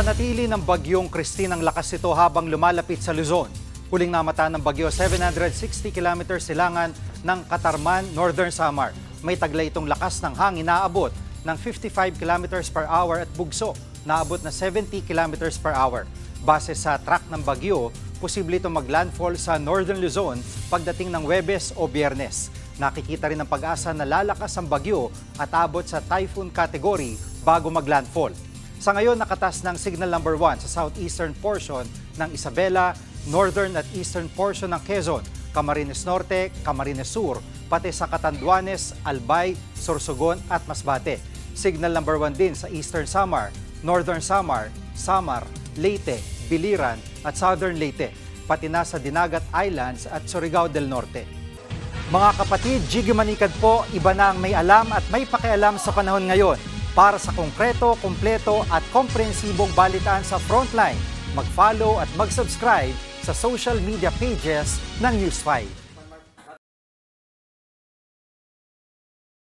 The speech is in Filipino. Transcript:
Napanatili ng bagyong Christine ang lakas nito habang lumalapit sa Luzon. Huling namata ng bagyo 760 km silangan ng Katarman, Northern Samar. May taglay itong lakas ng hangin na aabot ng 55 km per hour at bugso na abot na 70 km per hour. Base sa track ng bagyo, posible itong maglandfall sa Northern Luzon pagdating ng Huwebes o Biyernes. Nakikita rin ang pag-asa na lalakas ang bagyo at abot sa typhoon category bago maglandfall. Sa ngayon, nakatas ng signal number 1 sa southeastern portion ng Isabela, northern at eastern portion ng Quezon, Camarines Norte, Camarines Sur, pati sa Catanduanes, Albay, Sorsogon at Masbate. Signal number 1 din sa eastern Samar, northern Samar, Samar, Leyte, Biliran at southern Leyte, pati na sa Dinagat Islands at Surigao del Norte. Mga kapatid, Jiggy Manikad po, iba na ang may alam at may pakialam sa panahon ngayon. Para sa konkreto, kumpleto at komprehensibong balitaan sa Frontline, mag-follow at mag-subscribe sa social media pages ng News 5.